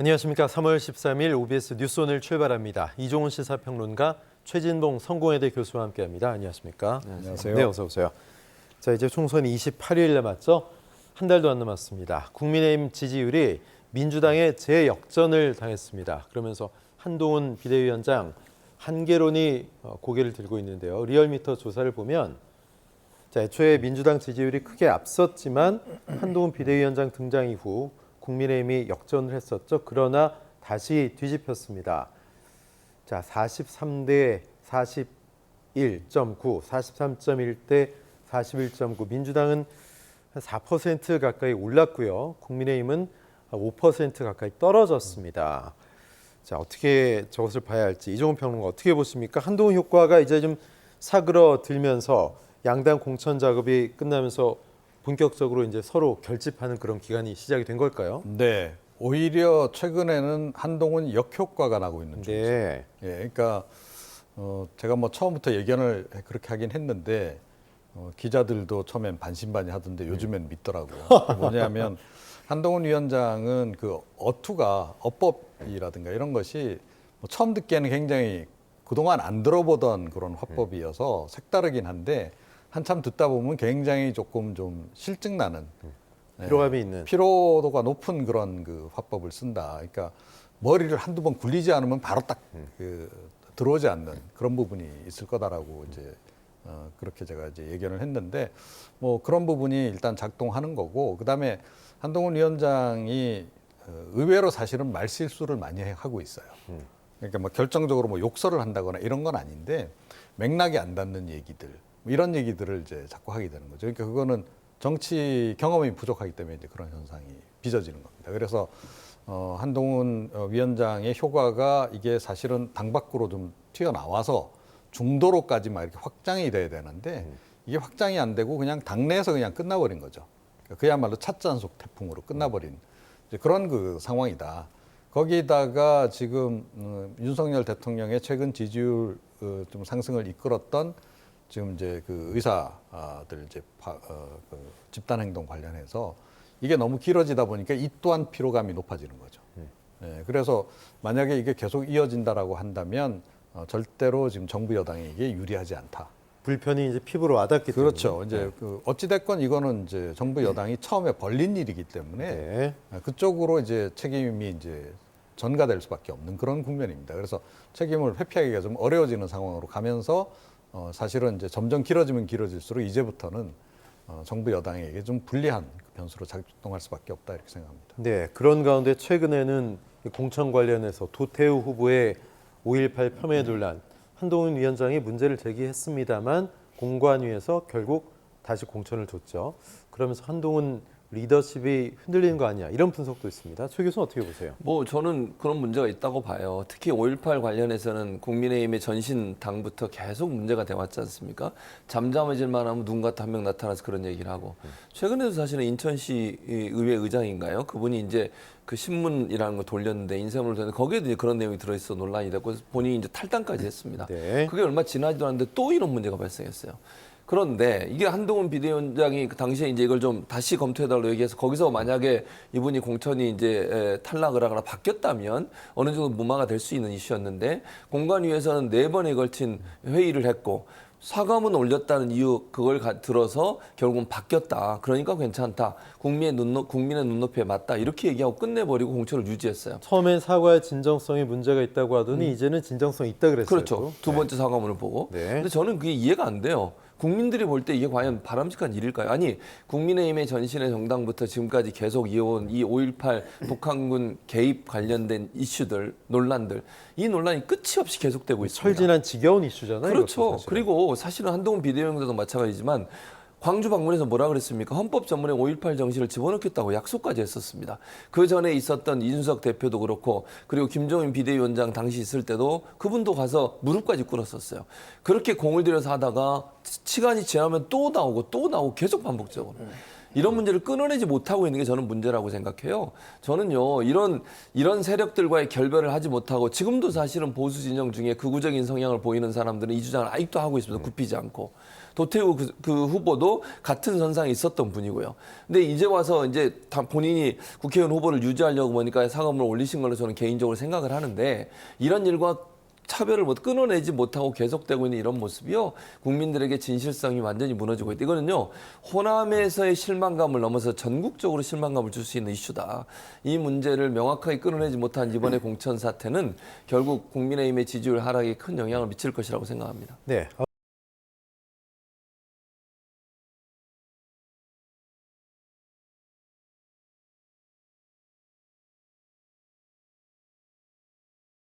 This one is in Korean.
안녕하십니까. 3월 13일 OBS 뉴스 오늘 출발합니다. 이종훈 시사평론가, 최진봉 성공회대 교수와 함께합니다. 안녕하십니까. 안녕하세요. 네, 어서 오세요. 자, 이제 총선이 28일 남았죠. 한 달도 안 남았습니다. 국민의힘 지지율이 민주당의 재역전을 당했습니다. 그러면서 한동훈 비대위원장 한계론이 고개를 들고 있는데요. 리얼미터 조사를 보면 자, 애초에 민주당 지지율이 크게 앞섰지만 한동훈 비대위원장 등장 이후 국민의힘이 역전을 했었죠. 그러나 다시 뒤집혔습니다. 자, 43대 41.9, 43.1대 41.9. 민주당은 한 4% 가까이 올랐고요. 국민의힘은 5% 가까이 떨어졌습니다. 자, 어떻게 저것을 봐야 할지 이종훈 평론가 어떻게 보십니까? 한동훈 효과가 이제 좀 사그러들면서 양당 공천 작업이 끝나면서 본격적으로 이제 서로 결집하는 그런 기간이 시작이 된 걸까요? 네, 오히려 최근에는 한동훈 역효과가 나고 있는 중이죠. 네. 예, 그러니까 제가 뭐 처음부터 예견을 그렇게 하긴 했는데 기자들도 처음엔 반신반의하던데 요즘엔 믿더라고요. 뭐냐면 한동훈 위원장은 그 어투가 어법이라든가 이런 것이 뭐 처음 듣기에는 굉장히 그동안 안 들어보던 그런 화법이어서 색다르긴 한데 한참 듣다 보면 굉장히 조금 좀 실증나는 피로감이 있는 피로도가 높은 그런 그 화법을 쓴다. 그러니까 머리를 한두 번 굴리지 않으면 바로 딱 들어오지 않는 그런 부분이 있을 거다라고 이제 그렇게 제가 이제 예견을 했는데 뭐 그런 부분이 일단 작동하는 거고 그다음에 한동훈 위원장이 의외로 사실은 말실수를 많이 하고 있어요. 그러니까 뭐 결정적으로 뭐 욕설을 한다거나 이런 건 아닌데 맥락이 안 닿는 얘기들 이런 얘기들을 이제 자꾸 하게 되는 거죠. 그러니까 그거는 정치 경험이 부족하기 때문에 이제 그런 현상이 빚어지는 겁니다. 그래서 한동훈 위원장의 효과가 이게 사실은 당 밖으로 좀 튀어나와서 중도로까지만 이렇게 확장이 돼야 되는데 이게 확장이 안 되고 그냥 당내에서 그냥 끝나버린 거죠. 그러니까 그야말로 찻잔속 태풍으로 끝나버린 이제 그런 그 상황이다. 거기다가 지금 윤석열 대통령의 최근 지지율 좀 상승을 이끌었던 지금 이제 그 의사들 이제 그 집단 행동 관련해서 이게 너무 길어지다 보니까 이 또한 피로감이 높아지는 거죠. 네, 그래서 만약에 이게 계속 이어진다라고 한다면 절대로 지금 정부 여당에게 유리하지 않다. 불편이 이제 피부로 와닿기 때문에. 그렇죠. 이제 그 어찌됐건 이거는 이제 정부 여당이 처음에 벌린 일이기 때문에 네. 그쪽으로 이제 책임이 이제 전가될 수밖에 없는 그런 국면입니다. 그래서 책임을 회피하기가 좀 어려워지는 상황으로 가면서 사실은 이제 점점 길어지면 길어질수록 이제부터는 정부 여당에게 좀 불리한 변수로 작동할 수밖에 없다 이렇게 생각합니다. 네, 그런 가운데 최근에는 공천 관련해서 도태우 후보의 5.18 폄훼 논란, 한동훈 위원장이 문제를 제기했습니다만 공관위에서 결국 다시 공천을 줬죠. 그러면서 한동훈 리더십이 흔들리는 거 아니야 이런 분석도 있습니다. 최 교수는 어떻게 보세요? 뭐 저는 그런 문제가 있다고 봐요. 특히 5.18 관련해서는 국민의힘의 전신 당부터 계속 문제가 돼왔지 않습니까? 잠잠해질만 하면 누군가 한 명 나타나서 그런 얘기를 하고 최근에도 사실은 인천시 의회 의장인가요? 그분이 이제 그 신문이라는 거 돌렸는데 인쇄물을 돌렸는데 거기에도 이제 그런 내용이 들어있어 논란이 됐고 본인이 이제 탈당까지 했습니다. 네. 그게 얼마 지나지도 않았는데 또 이런 문제가 발생했어요. 그런데 이게 한동훈 비대위원장이 그 당시에 이제 이걸 좀 다시 검토해달라고 얘기해서 거기서 만약에 이분이 공천이 이제 탈락을 하거나 바뀌었다면 어느 정도 무마가 될 수 있는 이슈였는데 공관위에서는 4번에 걸친 회의를 했고 사과문 올렸다는 이유 그걸 들어서 결국은 바뀌었다. 그러니까 괜찮다. 국민의 눈높이에 맞다. 이렇게 얘기하고 끝내버리고 공천을 유지했어요. 처음엔 사과의 진정성에 문제가 있다고 하더니 이제는 진정성이 있다 그랬어요. 그렇죠. 두 번째 사과문을 보고. 네. 근데 저는 그게 이해가 안 돼요. 국민들이 볼 때 이게 과연 바람직한 일일까요? 아니, 국민의힘의 전신의 정당부터 지금까지 계속 이어온 이 5.18 북한군 개입 관련된 이슈들, 논란들, 이 논란이 끝이 없이 계속되고 있습니다. 철진한 지겨운 이슈잖아요. 그렇죠. 이것도 사실은. 그리고 사실은 한동훈 비대위원장도 마찬가지지만 광주 방문해서 뭐라 그랬습니까? 헌법 전문에 5.18 정신을 집어넣겠다고 약속까지 했었습니다. 그 전에 있었던 이준석 대표도 그렇고 그리고 김종인 비대위원장 당시 있을 때도 그분도 가서 무릎까지 꿇었었어요. 그렇게 공을 들여서 하다가 시간이 지나면 또 나오고 계속 반복적으로. 이런 문제를 끊어내지 못하고 있는 게 저는 문제라고 생각해요. 저는요, 이런 세력들과의 결별을 하지 못하고 지금도 사실은 보수 진영 중에 극우적인 성향을 보이는 사람들은 이 주장을 아직도 하고 있습니다. 굽히지 않고. 도태우 그 후보도 같은 선상에 있었던 분이고요. 근데 이제 와서 이제 다 본인이 국회의원 후보를 유지하려고 보니까 상임을 올리신 걸로 저는 개인적으로 생각을 하는데 이런 일과 차별을 끊어내지 못하고 계속되고 있는 이런 모습이요. 국민들에게 진실성이 완전히 무너지고 있다. 이거는요. 호남에서의 실망감을 넘어서 전국적으로 실망감을 줄 수 있는 이슈다. 이 문제를 명확하게 끊어내지 못한 이번의 공천 사태는 결국 국민의힘의 지지율 하락에 큰 영향을 미칠 것이라고 생각합니다. 네.